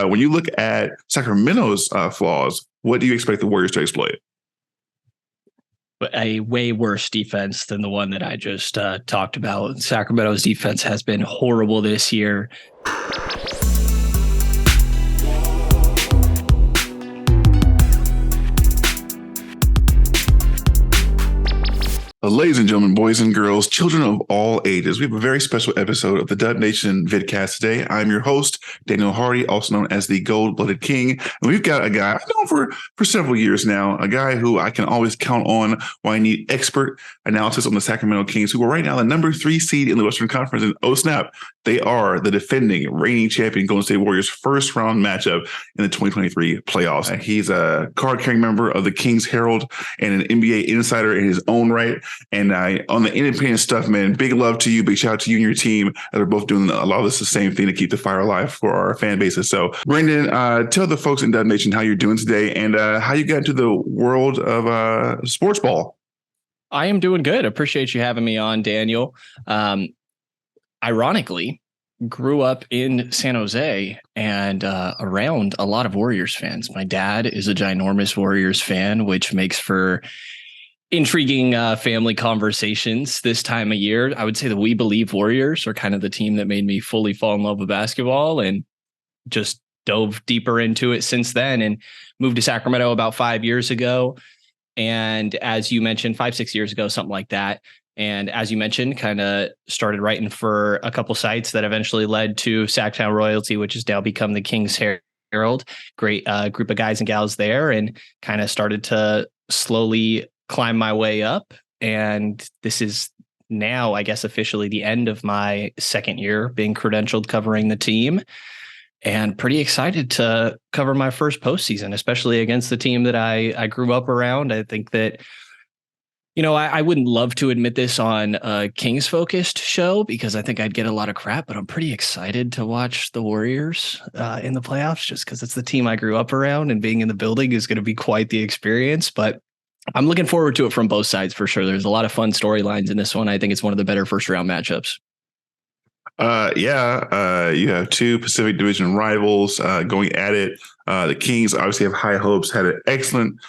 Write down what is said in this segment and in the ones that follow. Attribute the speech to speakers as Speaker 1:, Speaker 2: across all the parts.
Speaker 1: When you look at Sacramento's flaws, what do you expect the Warriors to exploit?
Speaker 2: A way worse defense than the one that I just talked about. Sacramento's defense has been horrible this year.
Speaker 1: Ladies and gentlemen, boys and girls, children of all ages, we have a very special episode of the Dub Nation vidcast today. I'm your host, Daniel Hardee, also known as the Gold-Blooded King. And we've got a guy I've known for several years now, a guy who I can always count on when I need expert analysis on the Sacramento Kings, who are right now the number 3 seed in the Western Conference. And oh snap, they are the defending reigning champion Golden State Warriors first round matchup in the 2023 playoffs. He's a card-carrying member of the Kings Herald and an NBA insider in his own right. And on the independent stuff, man, big love to you. Big shout out to you and your team. They're both doing a lot of this the same thing to keep the fire alive for our fan bases. So, Brenden, tell the folks in Dub Nation how you're doing today and how you got into the world of sports ball.
Speaker 2: I am doing good. Appreciate you having me on, Daniel. Ironically, grew up in San Jose and around a lot of Warriors fans. My dad is a ginormous Warriors fan, which makes for intriguing family conversations this time of year. I would say the We Believe Warriors are kind of the team that made me fully fall in love with basketball and just dove deeper into it since then and moved to Sacramento about 5 years ago. And as you mentioned, 5-6 years ago, something like that. And as you mentioned, kind of started writing for a couple sites that eventually led to Sacktown Royalty, which has now become the Kings Herald. Great group of guys and gals there, and kind of started to slowly climb my way up. And this is now, I guess, officially the end of my second year being credentialed covering the team, and pretty excited to cover my first postseason, especially against the team that I grew up around. I think that, you know, I wouldn't love to admit this on a Kings focused show because I think I'd get a lot of crap, but I'm pretty excited to watch the Warriors in the playoffs just because it's the team I grew up around, and being in the building is going to be quite the experience. But I'm looking forward to it from both sides for sure. There's a lot of fun storylines in this one. I think it's one of the better first round matchups.
Speaker 1: You have two Pacific Division rivals going at it. The Kings obviously have high hopes, had an excellent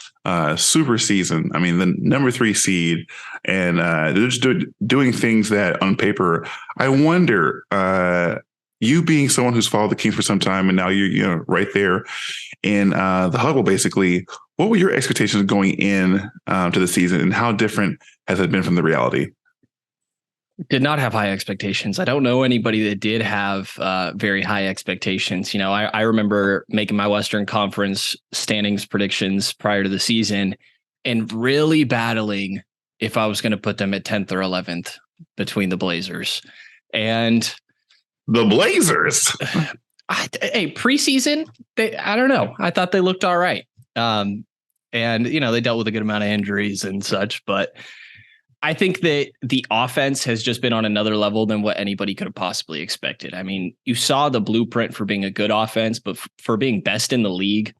Speaker 1: super season. I mean, the number 3 seed, and they're just doing things that on paper, I wonder, you being someone who's followed the Kings for some time and now you're right there in the huddle, basically, what were your expectations going in to the season, and how different has it been from the reality?
Speaker 2: Did not have high expectations. I don't know anybody that did have very high expectations. You know, I remember making my Western Conference standings predictions prior to the season and really battling if I was going to put them at 10th or 11th between the Blazers. And
Speaker 1: the Blazers,
Speaker 2: preseason, I don't know. I thought they looked all right. And, you know, they dealt with a good amount of injuries and such, but I think that the offense has just been on another level than what anybody could have possibly expected. I mean, you saw the blueprint for being a good offense, but for being best in the league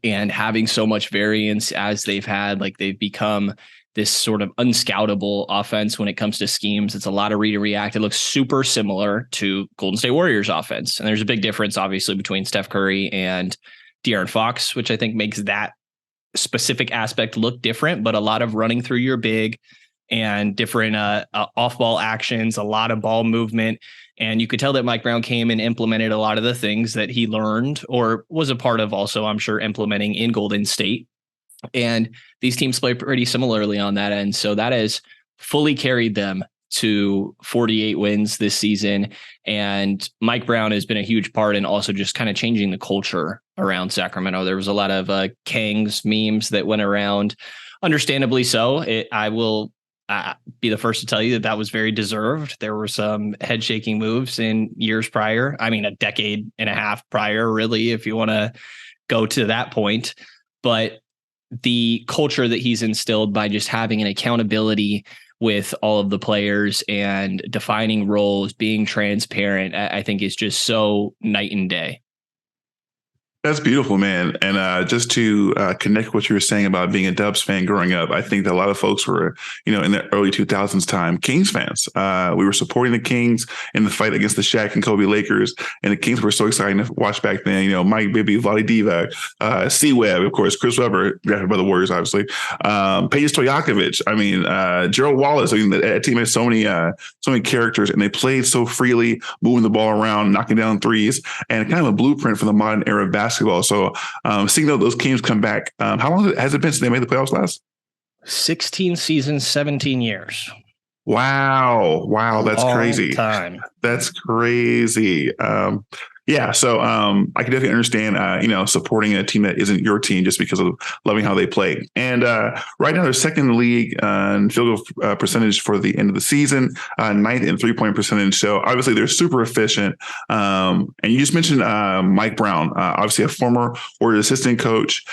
Speaker 2: and having so much variance as they've had, like they've become this sort of unscoutable offense when it comes to schemes. It's a lot of read and react. It looks super similar to Golden State Warriors offense. And there's a big difference, obviously, between Steph Curry and De'Aaron Fox, which I think makes that specific aspect look different, but a lot of running through your big and different off-ball actions, a lot of ball movement. And you could tell that Mike Brown came and implemented a lot of the things that he learned or was a part of also, I'm sure, implementing in Golden State. And these teams play pretty similarly on that end. So that has fully carried them to 48 wins this season. And Mike Brown has been a huge part in also just kind of changing the culture around Sacramento. There was a lot of Kangs memes that went around, understandably so. I will be the first to tell you that was very deserved. There were some head shaking moves in years prior. I mean, a decade and a half prior, really, if you want to go to that point. But the culture that he's instilled by just having an accountability with all of the players and defining roles, being transparent, I think is just so night and day.
Speaker 1: That's beautiful, man. And just to connect what you were saying about being a Dubs fan growing up, I think that a lot of folks were, in the early 2000s time, Kings fans. We were supporting the Kings in the fight against the Shaq and Kobe Lakers. And the Kings were so exciting to watch back then. Mike Bibby, Vlade Divac, C-Web, of course, Chris Webber, drafted by the Warriors, obviously. Peja Stojakovic. I mean, Gerald Wallace. I mean, that team had so many characters, and they played so freely, moving the ball around, knocking down threes, and kind of a blueprint for the modern era of basketball. So seeing those teams come back, how long has it been since they made the playoffs last?
Speaker 2: 16 seasons, 17 years.
Speaker 1: Wow. That's crazy.
Speaker 2: Time.
Speaker 1: That's crazy. Yeah, so I can definitely understand, supporting a team that isn't your team just because of loving how they play. And right now, they're second in the league in field goal percentage for the end of the season, ninth in 3-point percentage. So obviously, they're super efficient. And you just mentioned Mike Brown, obviously a former Warriors assistant coach.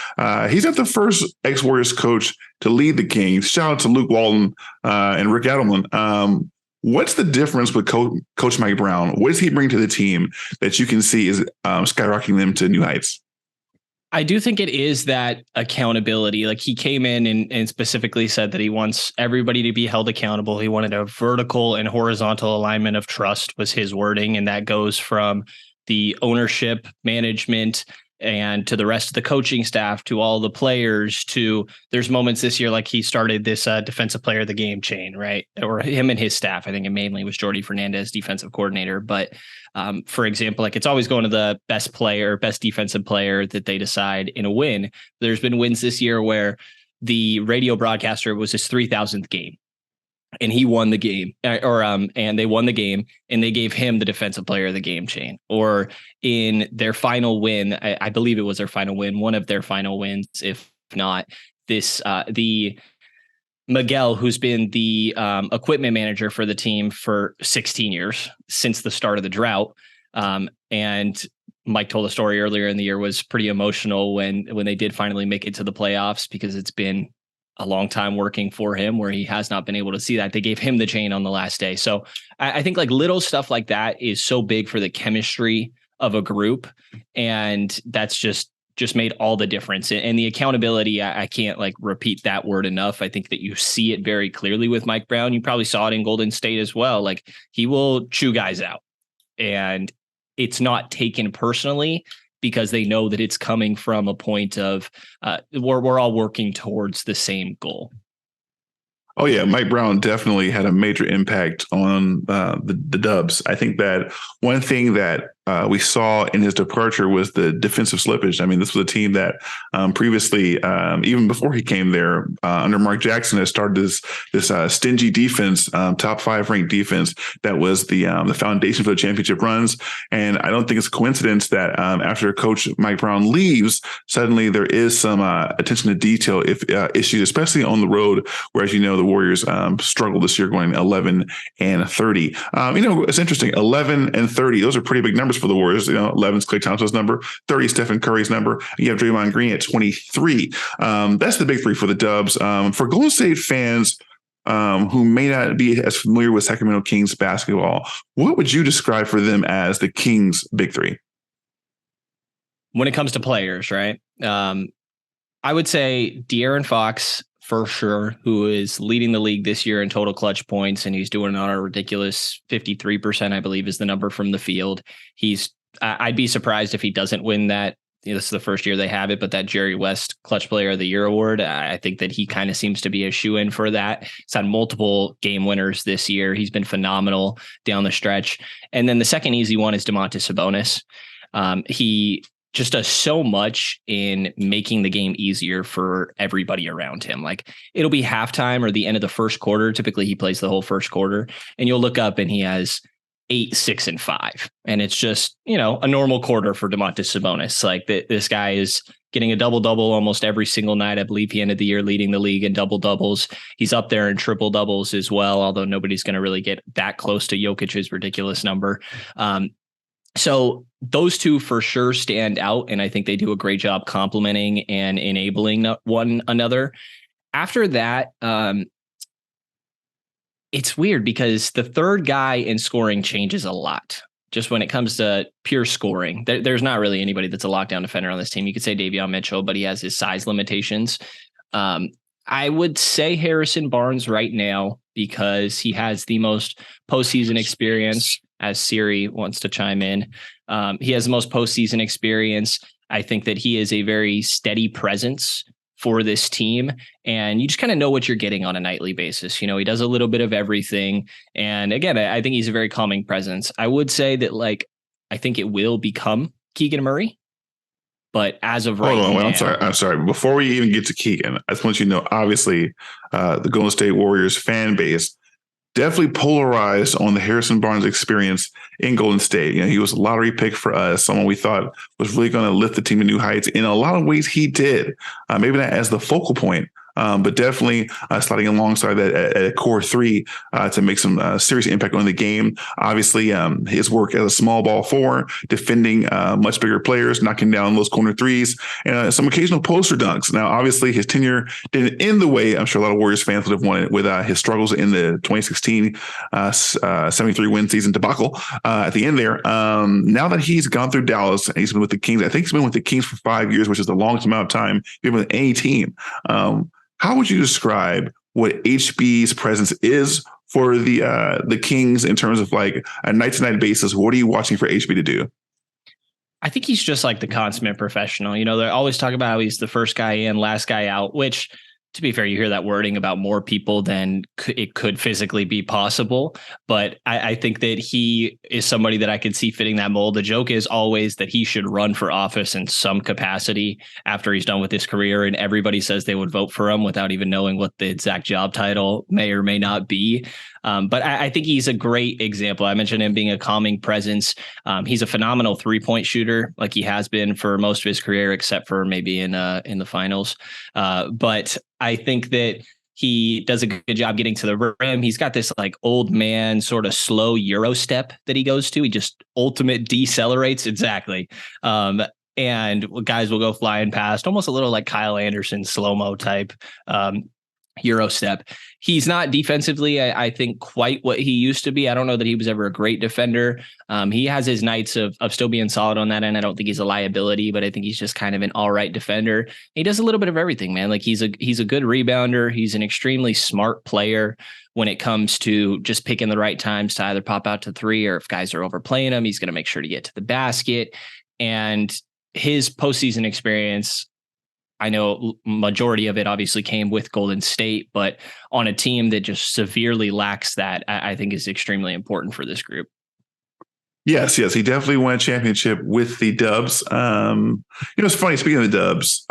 Speaker 1: He's not the first ex-Warriors coach to lead the Kings. Shout out to Luke Walton and Rick Adelman. What's the difference with Coach Mike Brown? What does he bring to the team that you can see is skyrocketing them to new heights?
Speaker 2: I do think it is that accountability. Like, he came in and specifically said that he wants everybody to be held accountable. He wanted a vertical and horizontal alignment of trust, was his wording. And that goes from the ownership, management, and to the rest of the coaching staff, to all the players, to there's moments this year, like he started this defensive player of the game chain, right? Or him and his staff. I think it mainly was Jordi Fernandez, defensive coordinator. But for example, like, it's always going to the best player, best defensive player that they decide in a win. There's been wins this year where the radio broadcaster was his 3,000th game, and he won the game, and they won the game, and they gave him the defensive player of the game chain. Or in their final win, I believe it was their final win, one of their final wins, if not this, the Miguel, who's been the equipment manager for the team for 16 years since the start of the drought. And Mike told a story earlier in the year, was pretty emotional when they did finally make it to the playoffs, because it's been a long time working for him where he has not been able to see that. They gave him the chain on the last day. So I think like little stuff like that is so big for the chemistry of a group. And that's just made all the difference. And the accountability, I can't like repeat that word enough. I think that you see it very clearly with Mike Brown. You probably saw it in Golden State as well. Like, he will chew guys out, and it's not taken personally, because they know that it's coming from a point of we're all working towards the same goal.
Speaker 1: Oh yeah, Mike Brown definitely had a major impact on the Dubs. I think that one thing that we saw in his departure was the defensive slippage. I mean, this was a team that previously, even before he came there, under Mark Jackson, has started this stingy defense, top 5 ranked defense that was the foundation for the championship runs. And I don't think it's a coincidence that after Coach Mike Brown leaves, suddenly there is some attention to detail issues, especially on the road, where, as you know, the Warriors struggled this year, going 11-30. It's interesting. 11-30; those are pretty big numbers for the Warriors. 11 is Klay Thompson's number, 30 is Stephen Curry's number. You have Draymond Green at 23. That's the big three for the Dubs. For Golden State fans who may not be as familiar with Sacramento Kings basketball, what would you describe for them as the Kings' big three?
Speaker 2: When it comes to players, right? I would say De'Aaron Fox, for sure, who is leading the league this year in total clutch points, and he's doing it on a ridiculous 53%, I believe, is the number from the field. I'd be surprised if he doesn't win that. This is the first year they have it, but that Jerry West Clutch Player of the Year award, I think that he kind of seems to be a shoe-in for that. He's had multiple game winners this year. He's been phenomenal down the stretch. And then the second easy one is Domantas Sabonis. He just does so much in making the game easier for everybody around him. Like, it'll be halftime or the end of the first quarter. Typically he plays the whole first quarter, and you'll look up and he has 8, 6, and 5. And it's just, a normal quarter for Domantas Sabonis. Like, this guy is getting a double-double almost every single night. I believe he ended the year leading the league in double-doubles. He's up there in triple-doubles as well, although nobody's going to really get that close to Jokic's ridiculous number. So those two for sure stand out, and I think they do a great job complementing and enabling one another. After that, it's weird because the third guy in scoring changes a lot. just when it comes to pure scoring, there's not really anybody that's a lockdown defender on this team. You could say Davion Mitchell, but he has his size limitations. I would say Harrison Barnes right now because he has the most postseason experience, as Siri wants to chime in. He has the most postseason experience. I think that he is a very steady presence for this team, and you just kind of know what you're getting on a nightly basis. He does a little bit of everything. And again, I think he's a very calming presence. I would say that I think it will become Keegan Murray, but as of right now,
Speaker 1: I'm sorry. Before we even get to Keegan, I just want you to know, obviously, the Golden State Warriors fan base definitely polarized on the Harrison Barnes experience in Golden State. He was a lottery pick for us, someone we thought was really going to lift the team to new heights. In a lot of ways, he did. Maybe not as the focal point, but definitely sliding alongside that at core three to make some serious impact on the game. Obviously, his work as a small ball four, defending much bigger players, knocking down those corner threes, and some occasional poster dunks. Now, obviously, his tenure didn't end the way I'm sure a lot of Warriors fans would have wanted with his struggles in the 2016 73 win season debacle at the end there. Now that he's gone through Dallas and he's been with the Kings, I think he's been with the Kings for 5 years, which is the longest amount of time he's been with any team. How would you describe what HB's presence is for the Kings in terms of a night-to-night basis? What are you watching for HB to do?
Speaker 2: I think he's just like the consummate professional. They always talk about how he's the first guy in, last guy out, which, to be fair, you hear that wording about more people than it could physically be possible. But I think that he is somebody that I could see fitting that mold. The joke is always that he should run for office in some capacity after he's done with his career. And everybody says they would vote for him without even knowing what the exact job title may or may not be. But I think he's a great example. I mentioned him being a calming presence. He's a phenomenal 3-point shooter, like he has been for most of his career, except for maybe in the finals. But I think that he does a good job getting to the rim. He's got this old man sort of slow Euro step that he goes to. He just ultimate decelerates. Exactly. And guys will go flying past, almost a little like Kyle Anderson slow-mo type Euro step. He's not defensively, I think, quite what he used to be. I don't know that he was ever a great defender. He has his nights of still being solid on that end. I don't think he's a liability, but I think he's just kind of an all right defender. He does a little bit of everything, man. He's a good rebounder. He's an extremely smart player when it comes to just picking the right times to either pop out to three, or if guys are overplaying him, he's going to make sure to get to the basket. And his postseason experience, I know majority of it obviously came with Golden State, but on a team that just severely lacks that, I think is extremely important for this group.
Speaker 1: Yes, he definitely won a championship with the Dubs. It's funny, speaking of the Dubs,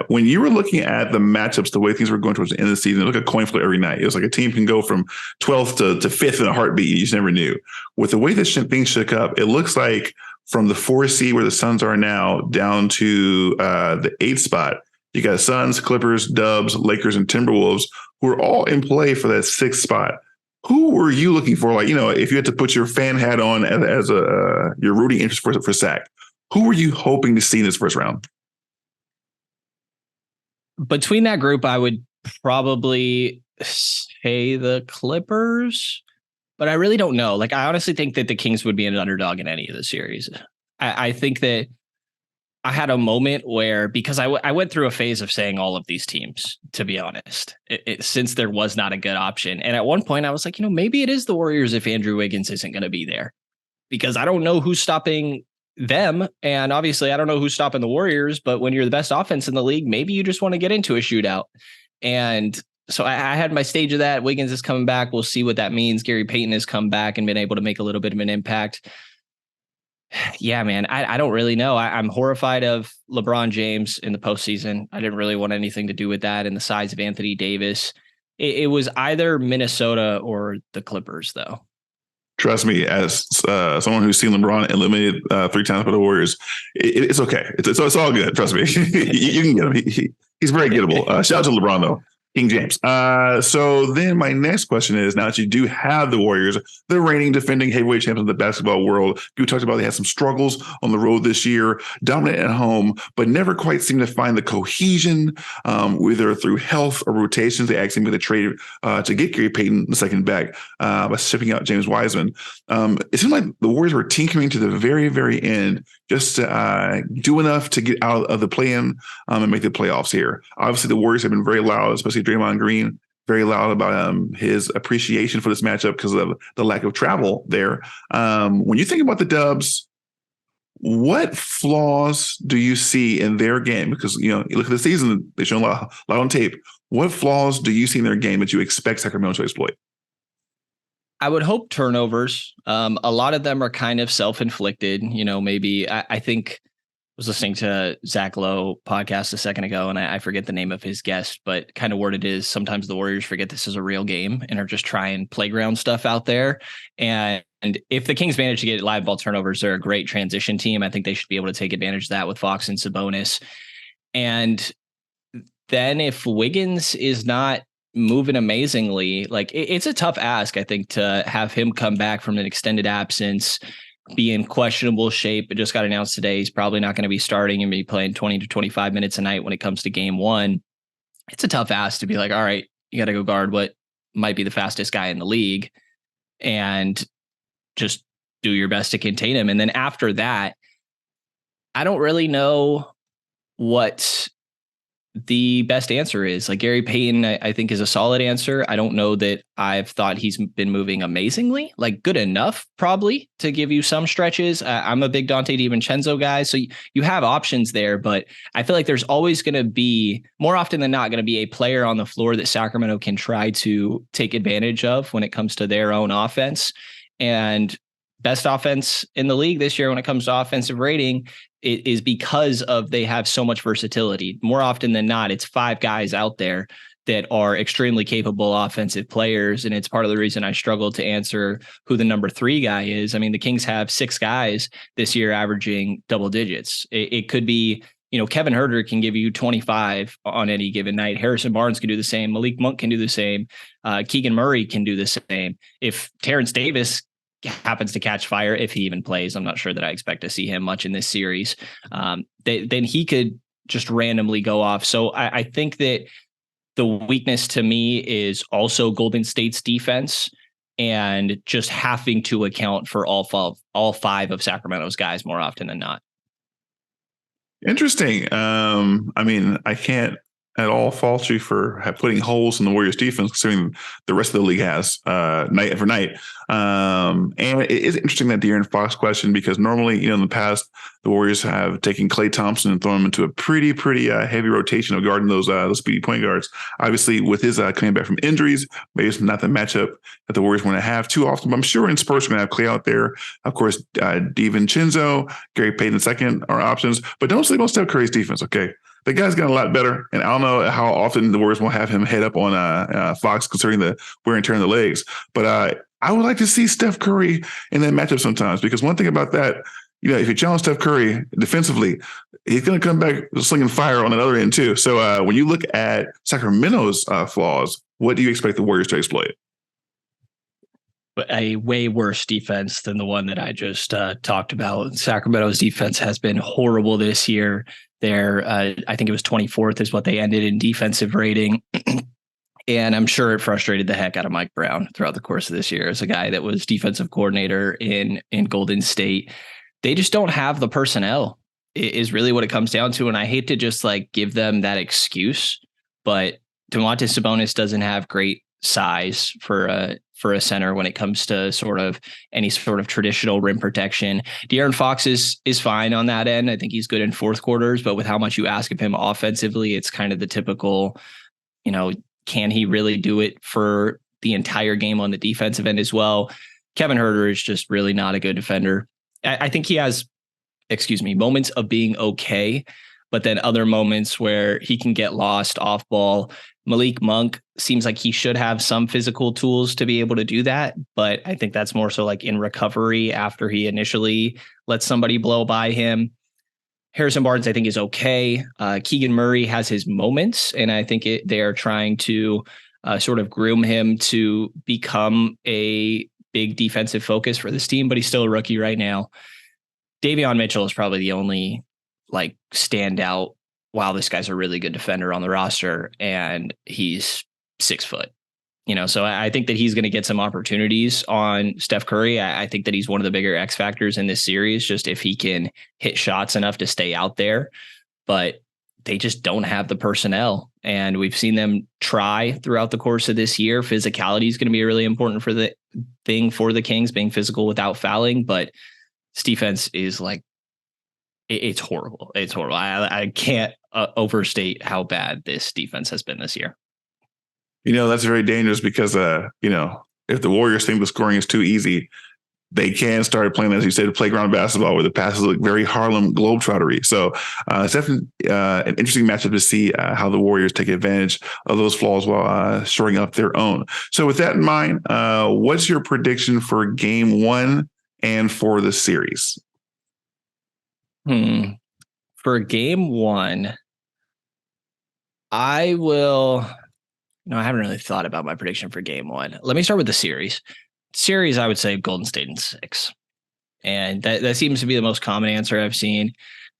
Speaker 1: when you were looking at the matchups, the way things were going towards the end of the season, look at coin flip every night. It was like a team can go from 12th to 5th in a heartbeat. You just never knew. With the way that things shook up, it looks like from the 4 seed where the Suns are now down to the 8th spot, you got Suns, Clippers, Dubs, Lakers, and Timberwolves, who are all in play for that 6th spot. Who were you looking for? If you had to put your fan hat on as your rooting interest for Sac, who were you hoping to see in this first round?
Speaker 2: Between that group, I would probably say the Clippers, but I really don't know. I honestly think that the Kings would be an underdog in any of the series. I think that I had a moment where, because I went through a phase of saying all of these teams, to be honest, since there was not a good option. And at one point I was like, maybe it is the Warriors if Andrew Wiggins isn't going to be there, because I don't know who's stopping them. And obviously I don't know who's stopping the Warriors, but when you're the best offense in the league, maybe you just want to get into a shootout. And so I had my stage of that. Wiggins is coming back. We'll see what that means. Gary Payton has come back and been able to make a little bit of an impact. Yeah, man, I don't really know. I'm horrified of LeBron James in the postseason. I didn't really want anything to do with that, and the size of Anthony Davis. It was either Minnesota or the Clippers, though.
Speaker 1: Trust me, as someone who's seen LeBron eliminated 3 times by the Warriors, it's okay. It's all good. Trust me. You can get him. He's very gettable. Shout out to LeBron, though. King James. So then my next question is, now that you do have the Warriors, the reigning defending heavyweight champions of the basketball world, you talked about they had some struggles on the road this year, dominant at home, but never quite seem to find the cohesion, either through health or rotations. They actually made a trade to get Gary Payton the second back by shipping out James Wiseman. It seemed like the Warriors were tinkering to the very, very end just to do enough to get out of the play-in and make the playoffs here. Obviously, the Warriors have been very loud, especially Draymond Green, very loud about his appreciation for this matchup because of the lack of travel there. When you think about the Dubs, what flaws do you see in their game? Because, you look at the season, they've shown a lot on tape. What flaws do you see in their game that you expect Sacramento to exploit?
Speaker 2: I would hope turnovers. A lot of them are kind of self-inflicted. Maybe I think I was listening to Zach Lowe podcast a second ago, and I forget the name of his guest, but kind of what it is. Sometimes the Warriors forget this is a real game and are just trying playground stuff out there. And if the Kings manage to get live ball turnovers, they're a great transition team. I think they should be able to take advantage of that with Fox and Sabonis. And then if Wiggins is not moving amazingly, like it's a tough ask, I think, to have him come back from an extended absence, be in questionable shape. It just got announced today he's probably not going to be starting and be playing 20 to 25 minutes a night when it comes to game one. It's a tough ask to be like, all right, you got to go guard what might be the fastest guy in the league and just do your best to contain him. And then after that, I don't really know what the best answer is. Like Gary Payton, I think, is a solid answer. I don't know that I've thought he's been moving amazingly, like good enough probably to give you some stretches. I'm a big Dante DiVincenzo guy. So you have options there, but I feel like there's always going to be, more often than not, going to be a player on the floor that Sacramento can try to take advantage of when it comes to their own offense. And best offense in the league this year when it comes to offensive rating, it is because of they have so much versatility. More often than not, it's 5 guys out there that are extremely capable offensive players. And it's part of the reason I struggled to answer who the number 3 guy is. I mean, the Kings have 6 guys this year averaging double digits. It could be, Kevin Huerter can give you 25 on any given night. Harrison Barnes can do the same. Malik Monk can do the same. Keegan Murray can do the same. If Terrence Davis happens to catch fire, if he even plays, I'm not sure that I expect to see him much in this series, then he could just randomly go off. So I think that the weakness to me is also Golden State's defense and just having to account for all 5 of Sacramento's guys more often than not.
Speaker 1: Interesting. I mean, I can't at all fault you for putting holes in the Warriors defense, considering the rest of the league has night after night. And it is interesting that De'Aaron Fox question, because normally, in the past, the Warriors have taken Klay Thompson and thrown him into a pretty heavy rotation of guarding those speedy point guards. Obviously, with his coming back from injuries, maybe it's not the matchup that the Warriors want to have too often. But I'm sure in Spurs we're going to have Klay out there. Of course, DiVincenzo, Gary Payton II are options, but don't sleep on Steph Curry's defense. Okay. The guy's gotten a lot better, and I don't know how often the Warriors will have him head up on Fox, considering the wear and tear in the legs. But I would like to see Steph Curry in that matchup sometimes, because one thing about that, if you challenge Steph Curry defensively, he's going to come back slinging fire on another end too. So when you look at Sacramento's flaws, what do you expect the Warriors to exploit?
Speaker 2: A way worse defense than the one that I just talked about. Sacramento's defense has been horrible this year. I think it was 24th is what they ended in defensive rating. And I'm sure it frustrated the heck out of Mike Brown throughout the course of this year as a guy that was defensive coordinator in Golden State. They just don't have the personnel, is really what it comes down to. And I hate to just give them that excuse, but Domantas Sabonis doesn't have great size for a center when it comes to sort of any sort of traditional rim protection. De'Aaron Fox is fine on that end. I think he's good in fourth quarters, but with how much you ask of him offensively, it's kind of the typical, can he really do it for the entire game on the defensive end as well? Kevin Huerter is just really not a good defender. I think he has, moments of being okay, but then other moments where he can get lost off ball. Malik Monk seems like he should have some physical tools to be able to do that, but I think that's more so in recovery after he initially lets somebody blow by him. Harrison Barnes, I think, is okay. Keegan Murray has his moments, and I think they are trying to sort of groom him to become a big defensive focus for this team, but he's still a rookie right now. Davion Mitchell is probably the only like standout. Wow, this guy's a really good defender on the roster, and he's 6 foot. So I think that he's going to get some opportunities on Steph Curry. I think that he's one of the bigger X factors in this series, just if he can hit shots enough to stay out there. But they just don't have the personnel. And we've seen them try throughout the course of this year. Physicality is going to be really important for the thing for the Kings, being physical without fouling. But this defense is like, it's horrible. It's horrible. I can't overstate how bad this defense has been this year.
Speaker 1: That's very dangerous because, if the Warriors think the scoring is too easy, they can start playing, as you said, playground basketball where the passes look very Harlem Globetrottery. So it's definitely an interesting matchup to see how the Warriors take advantage of those flaws while shoring up their own. So with that in mind, what's your prediction for game 1 and for the series?
Speaker 2: For game 1, I will... No, I haven't really thought about my prediction for game 1. Let me start with the series. Series, I would say Golden State in 6. And that seems to be the most common answer I've seen.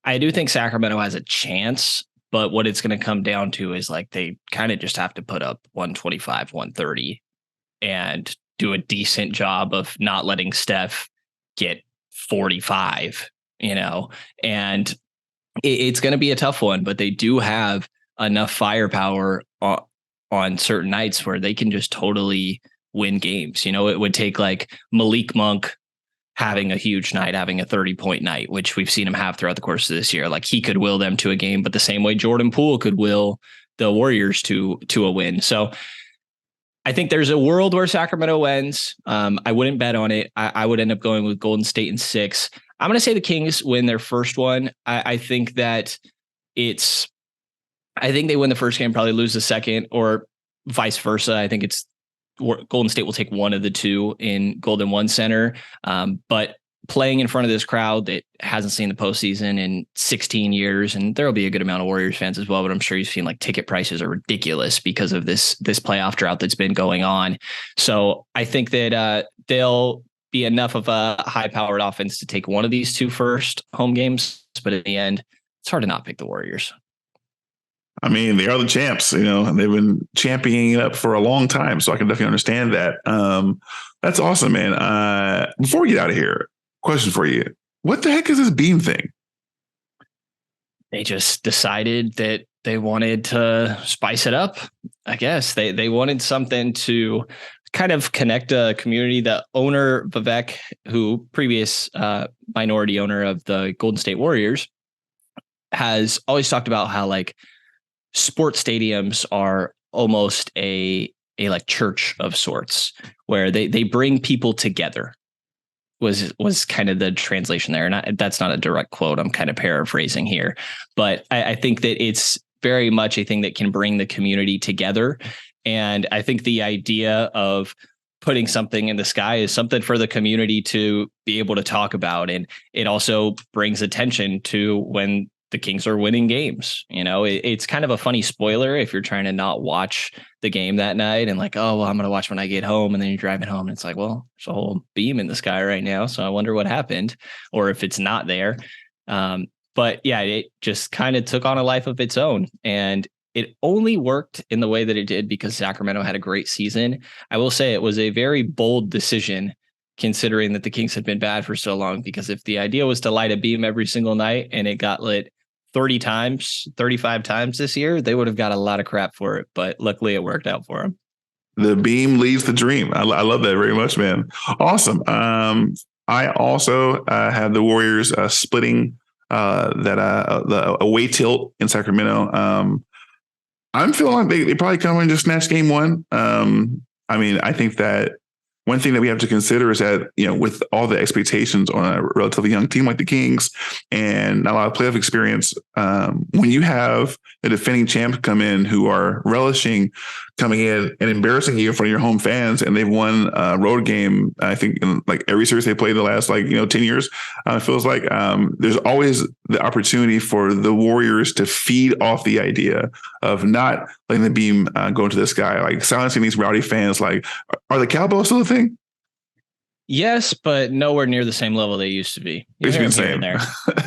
Speaker 2: I do think Sacramento has a chance, but what it's going to come down to is like they kind of just have to put up 125, 130 and do a decent job of not letting Steph get 45, and it's going to be a tough one, but they do have enough firepower on certain nights where they can just totally win games. It would take like Malik Monk having a huge night, having a 30-point night, which we've seen him have throughout the course of this year. Like he could will them to a game, but the same way Jordan Poole could will the Warriors to a win. So I think there's a world where Sacramento wins. I wouldn't bet on it. I would end up going with Golden State in 6. I'm going to say the Kings win their first one. I think that I think they win the first game, probably lose the second, or vice versa. I think it's Golden State will take one of the two in Golden One Center. But playing in front of this crowd that hasn't seen the postseason in 16 years, and there will be a good amount of Warriors fans as well, but I'm sure you've seen like ticket prices are ridiculous because of this playoff drought that's been going on. So I think that they'll be enough of a high-powered offense to take one of these two first home games. But in the end, it's hard to not pick the Warriors.
Speaker 1: I mean, they are the champs, and they've been championing it up for a long time. So I can definitely understand that. That's awesome, man. Before we get out of here, question for you. What the heck is this beam thing?
Speaker 2: They just decided that they wanted to spice it up. I guess they wanted something to kind of connect a community. The owner, Vivek, who previous minority owner of the Golden State Warriors, has always talked about how like sports stadiums are almost a like church of sorts, where they bring people together was kind of the translation there. And that's not a direct quote. I'm kind of paraphrasing here, but I think that it's very much a thing that can bring the community together. And I think the idea of putting something in the sky is something for the community to be able to talk about. And it also brings attention to when the Kings are winning games. It's kind of a funny spoiler if you're trying to not watch the game that night and like, oh, well, I'm going to watch when I get home. And then you're driving home and it's like, well, there's a whole beam in the sky right now. So I wonder what happened, or if it's not there. But yeah, it just kind of took on a life of its own. And it only worked in the way that it did because Sacramento had a great season. I will say it was a very bold decision, considering that the Kings had been bad for so long, because if the idea was to light a beam every single night and it got lit 30 times, 35 times this year, they would have got a lot of crap for it. But luckily it worked out for them.
Speaker 1: The beam leads the dream. I love that very much, man. Awesome. I also have the Warriors splitting the away tilt in Sacramento. I'm feeling like they probably come in and just snatch game 1. I mean, I think that one thing that we have to consider is that, with all the expectations on a relatively young team like the Kings and not a lot of playoff experience, when you have a defending champ come in who are relishing coming in and embarrassing you in front of your home fans. And they've won a road game, I think, in like every series they played in the last 10 years. It feels like there's always the opportunity for the Warriors to feed off the idea of not letting the beam go into the sky, like silencing these rowdy fans. Like, are the cowbells still a thing?
Speaker 2: Yes, but nowhere near the same level they used to be.
Speaker 1: It's been insane.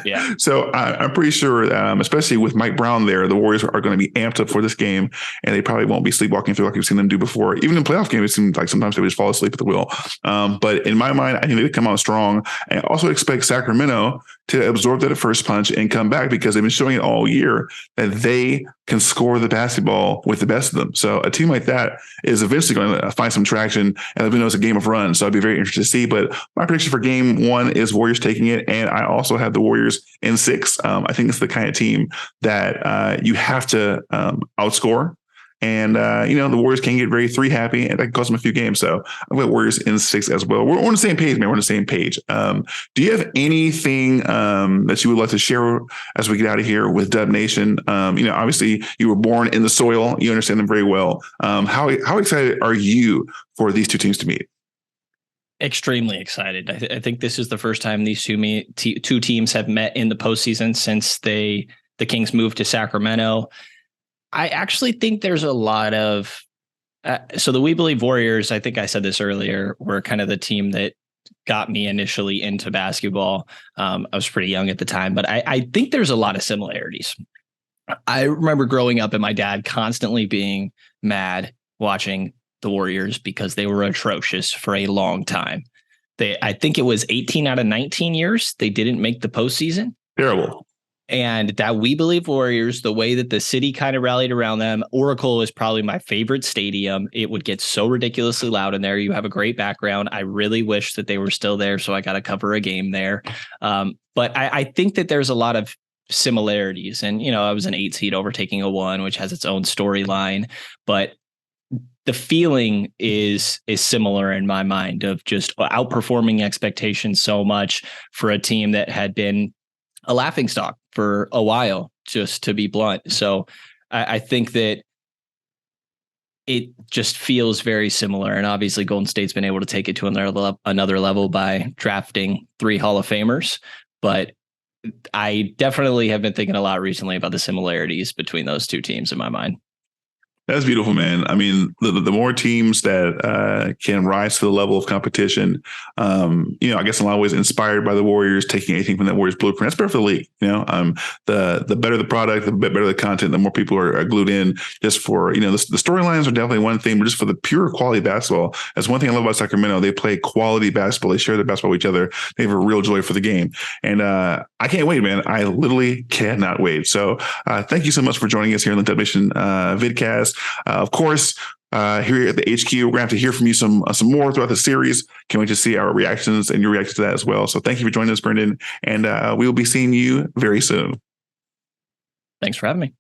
Speaker 2: Yeah.
Speaker 1: So I'm pretty sure, especially with Mike Brown there, the Warriors are going to be amped up for this game, and they probably won't be sleepwalking through like we've seen them do before. Even in playoff games, it seems like sometimes they would just fall asleep at the wheel. But in my mind, I think they come out strong. And I also expect Sacramento to absorb that first punch and come back, because they've been showing it all year that they can score the basketball with the best of them. So a team like that is eventually going to find some traction, and let me know it's a game of runs. So I'd be very interested to see. But my prediction for game one is Warriors taking it, and I also have the Warriors in 6. I think it's the kind of team that you have to outscore. And, the Warriors can get very 3 happy, and that can cost them a few games. So I've got Warriors in 6 as well. We're on the same page, man. We're on the same page. Do you have anything that you would like to share as we get out of here with Dub Nation? Obviously you were born in the soil. You understand them very well. How excited are you for these two teams to meet?
Speaker 2: Extremely excited. I think this is the first time these two teams have met in the postseason since the Kings moved to Sacramento. I actually think there's a lot of so the We Believe Warriors, I think I said this earlier, were kind of the team that got me initially into basketball. I was pretty young at the time, but I think there's a lot of similarities. I remember growing up and my dad constantly being mad watching the Warriors because they were atrocious for a long time. I think it was 18 out of 19 years they didn't make the postseason.
Speaker 1: Terrible.
Speaker 2: And that We Believe Warriors, the way that the city kind of rallied around them, Oracle is probably my favorite stadium. It would get so ridiculously loud in there. You have a great background. I really wish that they were still there, so I got to cover a game there. But I think that there's a lot of similarities. And, I was an 8 seed overtaking a 1, which has its own storyline. But the feeling is similar in my mind, of just outperforming expectations so much for a team that had been a laughingstock for a while, just to be blunt. So I think that it just feels very similar. And obviously Golden State's been able to take it to another level by drafting 3 Hall of Famers. But I definitely have been thinking a lot recently about the similarities between those two teams in my mind.
Speaker 1: That's beautiful, man. I mean, the more teams that can rise to the level of competition, I guess in a lot of ways inspired by the Warriors, taking anything from that Warriors blueprint, that's better for the league. The better the product, the better the content, the more people are glued in. Just for the storylines are definitely one thing, but just for the pure quality of basketball, that's one thing I love about Sacramento. They play quality basketball. They share their basketball with each other. They have a real joy for the game, and I can't wait, man. I literally cannot wait. So thank you so much for joining us here on the Dub Nation vidcast. Of course, here at the HQ, we're going to have to hear from you some more throughout the series. Can't wait to see our reactions and your reaction to that as well. So thank you for joining us, Brenden, and we will be seeing you very soon.
Speaker 2: Thanks for having me.